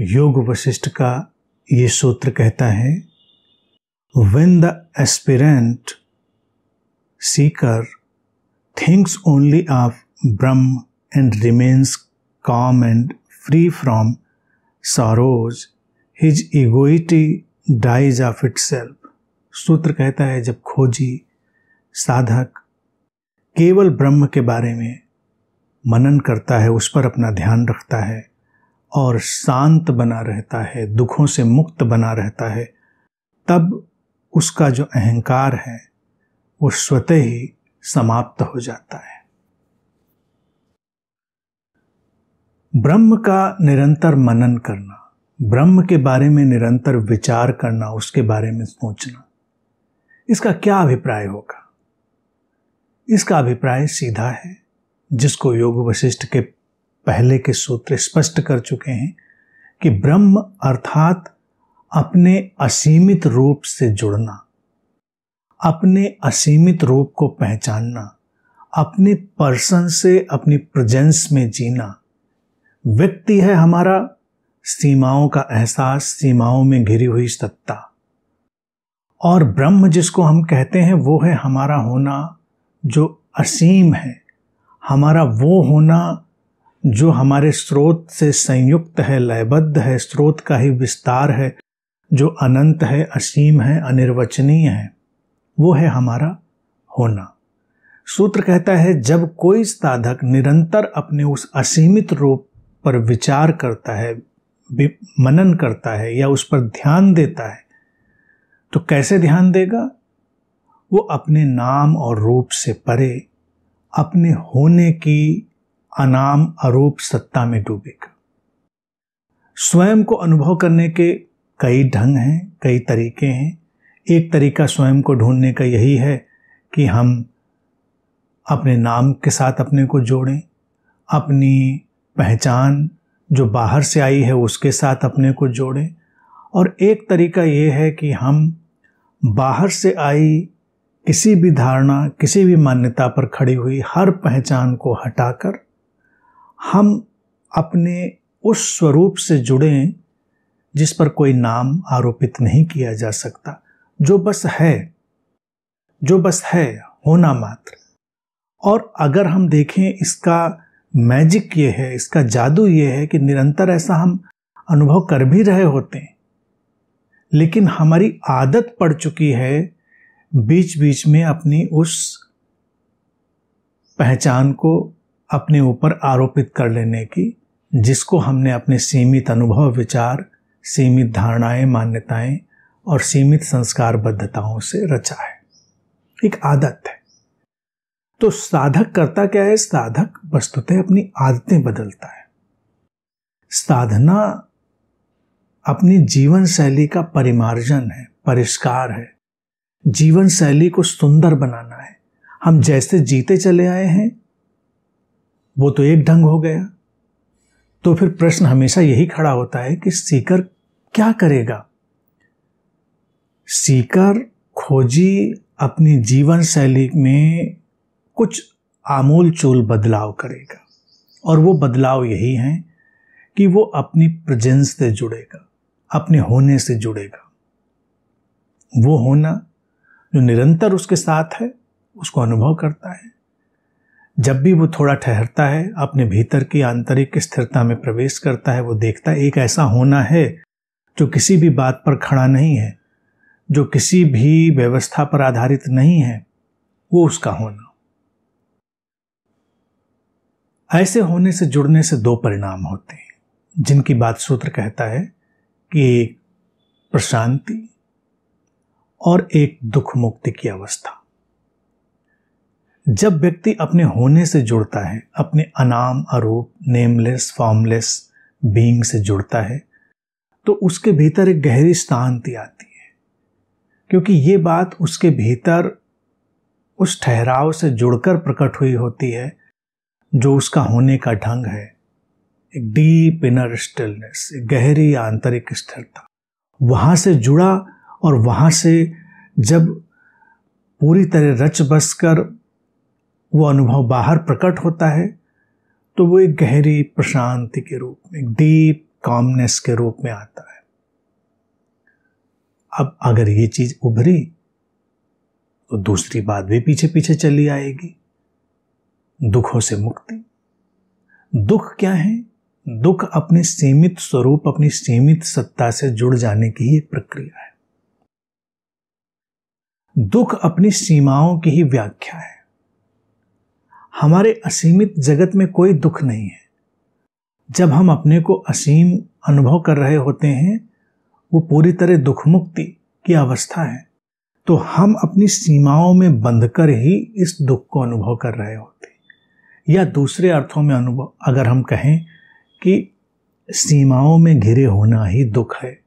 योग वशिष्ठ का ये सूत्र कहता है, When the aspirant seeker thinks only of Brahm and remains calm and free from sorrows, his egoity dies of itself. सूत्र कहता है, जब खोजी साधक केवल ब्रह्म के बारे में मनन करता है, उस पर अपना ध्यान रखता है और शांत बना रहता है, दुखों से मुक्त बना रहता है, तब उसका जो अहंकार है वो स्वतः ही समाप्त हो जाता है। ब्रह्म का निरंतर मनन करना, ब्रह्म के बारे में निरंतर विचार करना, उसके बारे में सोचना, इसका क्या अभिप्राय होगा? इसका अभिप्राय सीधा है, जिसको योग वशिष्ठ के पहले के सूत्र स्पष्ट कर चुके हैं कि ब्रह्म अर्थात अपने असीमित रूप से जुड़ना, अपने असीमित रूप को पहचानना, अपने पर्सन से अपनी प्रेजेंस में जीना। व्यक्ति है हमारा सीमाओं का एहसास, सीमाओं में घिरी हुई सत्ता, और ब्रह्म जिसको हम कहते हैं वो है हमारा होना जो असीम है, हमारा वो होना जो हमारे स्रोत से संयुक्त है, लयबद्ध है, स्रोत का ही विस्तार है, जो अनंत है, असीम है, अनिर्वचनीय है, वो है हमारा होना। सूत्र कहता है, जब कोई साधक निरंतर अपने उस असीमित रूप पर विचार करता है, मनन करता है या उस पर ध्यान देता है, तो कैसे ध्यान देगा? वो अपने नाम और रूप से परे अपने होने की अनाम अरूप सत्ता में डूबेगा। स्वयं को अनुभव करने के कई ढंग हैं, कई तरीके हैं। एक तरीका स्वयं को ढूंढने का यही है कि हम अपने नाम के साथ अपने को जोड़ें, अपनी पहचान जो बाहर से आई है उसके साथ अपने को जोड़ें, और एक तरीका ये है कि हम बाहर से आई किसी भी धारणा, किसी भी मान्यता पर खड़ी हुई हर पहचान को हटाकर हम अपने उस स्वरूप से जुड़ें जिस पर कोई नाम आरोपित नहीं किया जा सकता, जो बस है, जो बस है, होना मात्र। और अगर हम देखें, इसका मैजिक ये है, इसका जादू ये है कि निरंतर ऐसा हम अनुभव कर भी रहे होते हैं, लेकिन हमारी आदत पड़ चुकी है बीच बीच में अपनी उस पहचान को अपने ऊपर आरोपित कर लेने की, जिसको हमने अपने सीमित अनुभव, विचार, सीमित धारणाएं, मान्यताएं और सीमित संस्कारबद्धताओं से रचा है। एक आदत है। तो साधक करता क्या है? साधक वस्तुतः अपनी आदतें बदलता है। साधना अपनी जीवन शैली का परिमार्जन है, परिष्कार है। जीवन शैली को सुंदर बनाना है। हम जैसे जीते चले आए हैं वो तो एक ढंग हो गया, तो फिर प्रश्न हमेशा यही खड़ा होता है कि सीकर क्या करेगा? सीकर, खोजी अपनी जीवन शैली में कुछ आमूल चूल बदलाव करेगा, और वो बदलाव यही है कि वो अपनी प्रेजेंस से जुड़ेगा, अपने होने से जुड़ेगा। वो होना जो निरंतर उसके साथ है, उसको अनुभव करता है। जब भी वो थोड़ा ठहरता है, अपने भीतर की आंतरिक स्थिरता में प्रवेश करता है, वो देखता है एक ऐसा होना है जो किसी भी बात पर खड़ा नहीं है, जो किसी भी व्यवस्था पर आधारित नहीं है, वो उसका होना। ऐसे होने से, जुड़ने से दो परिणाम होते हैं, जिनकी बात सूत्र कहता है कि एक प्रशांति और एक दुख मुक्ति की अवस्था। जब व्यक्ति अपने होने से जुड़ता है, अपने अनाम, अरूप, नेमलेस, फॉर्मलेस बीइंग से जुड़ता है, तो उसके भीतर एक गहरी शांति आती है, क्योंकि ये बात उसके भीतर उस ठहराव से जुड़कर प्रकट हुई होती है जो उसका होने का ढंग है। एक डीप इनर स्टिलनेस, एक गहरी आंतरिक स्थिरता, वहां से जुड़ा, और वहां से जब पूरी तरह रच बस कर वो अनुभव बाहर प्रकट होता है, तो वो एक गहरी प्रशांति के रूप में, एक डीप कामनेस के रूप में आता है। अब अगर ये चीज उभरी तो दूसरी बात भी पीछे पीछे चली आएगी, दुखों से मुक्ति। दुख क्या है? दुख अपने सीमित स्वरूप, अपनी सीमित सत्ता से जुड़ जाने की ही एक प्रक्रिया है। दुख अपनी सीमाओं की ही व्याख्या है। हमारे असीमित जगत में कोई दुख नहीं है। जब हम अपने को असीम अनुभव कर रहे होते हैं, वो पूरी तरह दुख मुक्ति की अवस्था है, तो हम अपनी सीमाओं में बंधकर ही इस दुख को अनुभव कर रहे होते हैं। या दूसरे अर्थों में अनुभव अगर हम कहें कि सीमाओं में घिरे होना ही दुख है,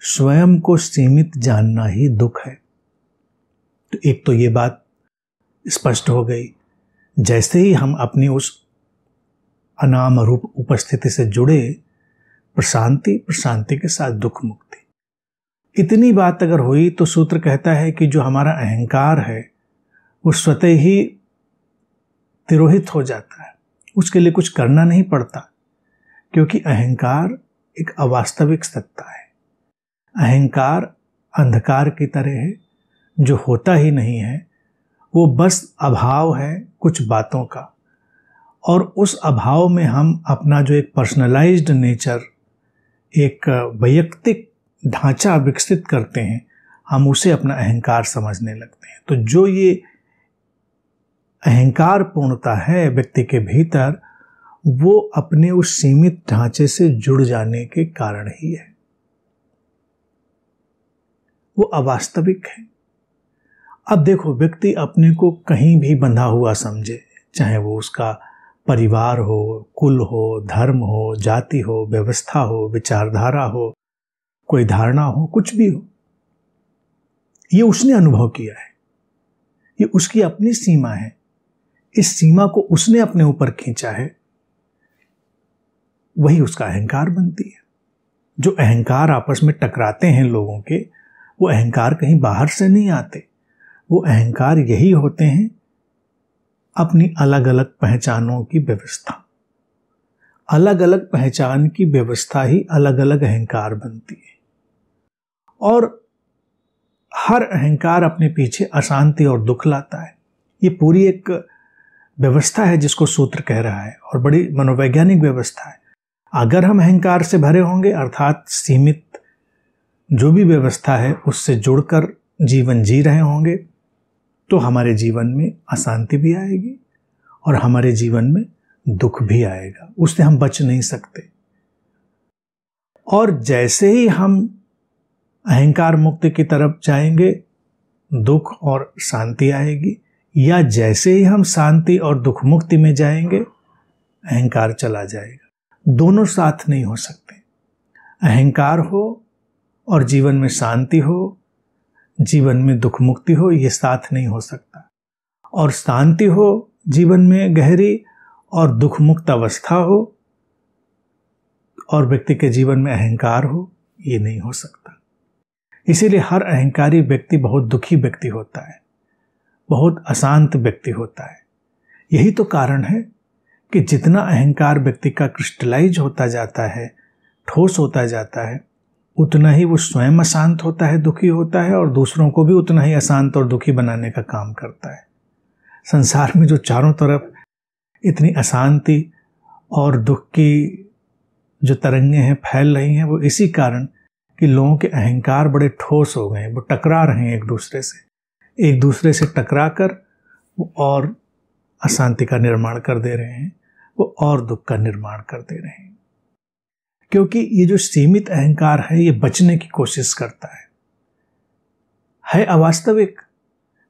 स्वयं को सीमित जानना ही दुख है। तो एक तो ये बात स्पष्ट हो गई। जैसे ही हम अपनी उस अनाम रूप उपस्थिति से जुड़े, प्रशांति, प्रशांति के साथ दुख मुक्ति। इतनी बात अगर हुई तो सूत्र कहता है कि जो हमारा अहंकार है वो स्वतः ही तिरोहित हो जाता है। उसके लिए कुछ करना नहीं पड़ता, क्योंकि अहंकार एक अवास्तविक सत्ता है। अहंकार अंधकार की तरह है, जो होता ही नहीं है, वो बस अभाव है कुछ बातों का। और उस अभाव में हम अपना जो एक पर्सनलाइज्ड नेचर, एक वैयक्तिक ढांचा विकसित करते हैं, हम उसे अपना अहंकार समझने लगते हैं। तो जो ये अहंकार पूर्णता है व्यक्ति के भीतर, वो अपने उस सीमित ढांचे से जुड़ जाने के कारण ही है। वो अवास्तविक है। अब देखो, व्यक्ति अपने को कहीं भी बंधा हुआ समझे, चाहे वो उसका परिवार हो, कुल हो, धर्म हो, जाति हो, व्यवस्था हो, विचारधारा हो, कोई धारणा हो, कुछ भी हो, ये उसने अनुभव किया है। ये उसकी अपनी सीमा है। इस सीमा को उसने अपने ऊपर खींचा है, वही उसका अहंकार बनती है। जो अहंकार आपस में टकराते हैं लोगों के, वो अहंकार कहीं बाहर से नहीं आते। वो अहंकार यही होते हैं अपनी अलग अलग पहचानों की व्यवस्था। अलग अलग पहचान की व्यवस्था ही अलग अलग अहंकार बनती है। और हर अहंकार अपने पीछे अशांति और दुख लाता है। ये पूरी एक व्यवस्था है जिसको सूत्र कह रहा है, और बड़ी मनोवैज्ञानिक व्यवस्था है। अगर हम अहंकार से भरे होंगे, अर्थात सीमित जो भी व्यवस्था है उससे जुड़कर जीवन जी रहे होंगे, तो हमारे जीवन में अशांति भी आएगी और हमारे जीवन में दुख भी आएगा। उससे हम बच नहीं सकते। और जैसे ही हम अहंकार मुक्ति की तरफ जाएंगे, दुख और शांति आएगी, या जैसे ही हम शांति और दुख मुक्ति में जाएंगे, अहंकार चला जाएगा। दोनों साथ नहीं हो सकते। अहंकार हो और जीवन में शांति हो, जीवन में दुख मुक्ति हो, ये साथ नहीं हो सकता। और शांति हो जीवन में गहरी और दुख मुक्त अवस्था हो, और व्यक्ति के जीवन में अहंकार हो, ये नहीं हो सकता। इसीलिए हर अहंकारी व्यक्ति बहुत दुखी व्यक्ति होता है, बहुत अशांत व्यक्ति होता है। यही तो कारण है कि जितना अहंकार व्यक्ति का क्रिस्टलाइज होता जाता है, ठोस होता जाता है, उतना ही वो स्वयं अशांत होता है, दुखी होता है, और दूसरों को भी उतना ही अशांत और दुखी बनाने का काम करता है। संसार में जो चारों तरफ इतनी अशांति और दुख की जो तरंगें हैं फैल रही हैं, वो इसी कारण कि लोगों के अहंकार बड़े ठोस हो गए हैं। वो टकरा रहे हैं एक दूसरे से टकरा कर वो और अशांति का निर्माण कर दे रहे हैं, वो और दुख का निर्माण कर दे रहे हैं। क्योंकि ये जो सीमित अहंकार है, ये बचने की कोशिश करता है अवास्तविक,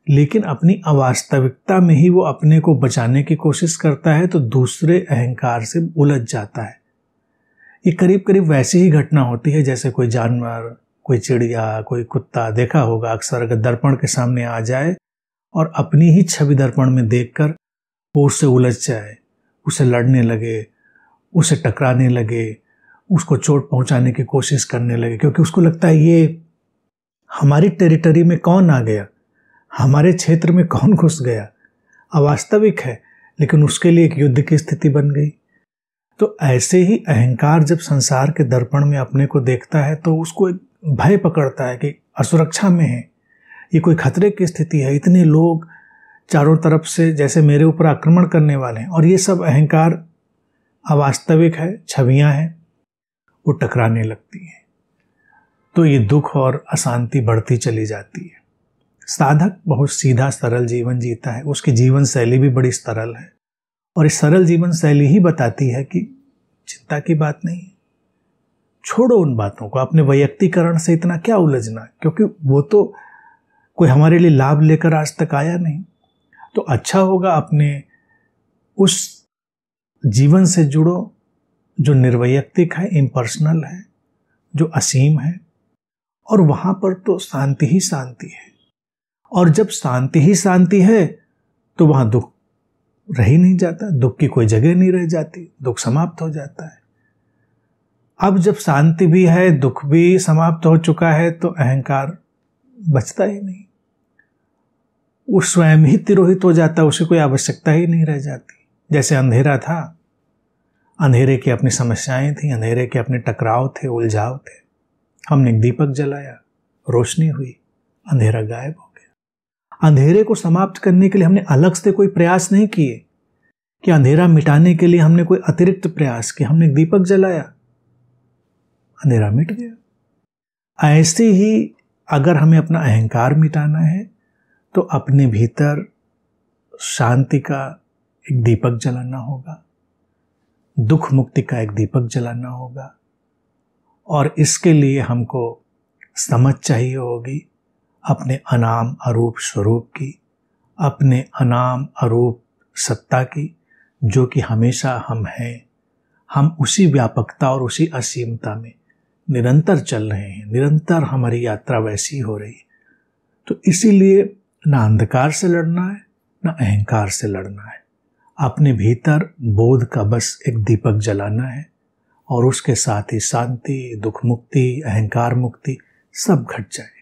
लेकिन अपनी अवास्तविकता में ही वो अपने को बचाने की कोशिश करता है, तो दूसरे अहंकार से उलझ जाता है। ये करीब करीब वैसी ही घटना होती है जैसे कोई जानवर, कोई चिड़िया, कोई कुत्ता, देखा होगा अक्सर, अगर दर्पण के सामने आ जाए और अपनी ही छवि दर्पण में देखकर वो उससे उलझ जाए, उसे लड़ने लगे, उसे टकराने लगे, उसको चोट पहुंचाने की कोशिश करने लगे, क्योंकि उसको लगता है ये हमारी टेरिटरी में कौन आ गया, हमारे क्षेत्र में कौन घुस गया। अवास्तविक है, लेकिन उसके लिए एक युद्ध की स्थिति बन गई। तो ऐसे ही अहंकार जब संसार के दर्पण में अपने को देखता है तो उसको एक भय पकड़ता है कि असुरक्षा में है, ये कोई खतरे की स्थिति है, इतने लोग चारों तरफ से जैसे मेरे ऊपर आक्रमण करने वाले हैं, और ये सब अहंकार अवास्तविक है, छवियां हैं, वो टकराने लगती हैं। तो ये दुख और अशांति बढ़ती चली जाती है। साधक बहुत सीधा सरल जीवन जीता है, उसकी जीवन शैली भी बड़ी सरल है, और इस सरल जीवन शैली ही बताती है कि चिंता की बात नहीं है, छोड़ो उन बातों को, अपने वैयक्तिकरण से इतना क्या उलझना, क्योंकि वो तो कोई हमारे लिए लाभ लेकर आज तक आया नहीं। तो अच्छा होगा अपने उस जीवन से जुड़ो जो निर्वैयक्तिक है, इम्पर्सनल है, जो असीम है, और वहां पर तो शांति ही शांति है। और जब शांति ही शांति है तो वहां दुख रह ही नहीं जाता, दुख की कोई जगह नहीं रह जाती, दुख समाप्त हो जाता है। अब जब शांति भी है, दुख भी समाप्त हो चुका है, तो अहंकार बचता ही नहीं, वो स्वयं ही तिरोहित हो जाता, उसे कोई आवश्यकता ही नहीं रह जाती। जैसे अंधेरा था, अंधेरे की अपनी समस्याएं थी, अंधेरे के अपने टकराव थे, उलझाव थे, हमने दीपक जलाया, रोशनी हुई, अंधेरा गायब हो गया। अंधेरे को समाप्त करने के लिए हमने अलग से कोई प्रयास नहीं किए कि अंधेरा मिटाने के लिए हमने कोई अतिरिक्त प्रयास किया, हमने दीपक जलाया, अंधेरा मिट गया। ऐसे ही अगर हमें अपना अहंकार मिटाना है तो अपने भीतर शांति का एक दीपक जलाना होगा, दुख मुक्ति का एक दीपक जलाना होगा, और इसके लिए हमको समझ चाहिए होगी अपने अनाम अरूप स्वरूप की, अपने अनाम अरूप सत्ता की, जो कि हमेशा हम हैं। हम उसी व्यापकता और उसी असीमता में निरंतर चल रहे हैं, निरंतर हमारी यात्रा वैसी हो रही है। तो इसीलिए ना अंधकार से लड़ना है, ना अहंकार से लड़ना है, अपने भीतर बोध का बस एक दीपक जलाना है, और उसके साथ ही शांति, दुख मुक्ति, अहंकार मुक्ति सब घट जाएगा।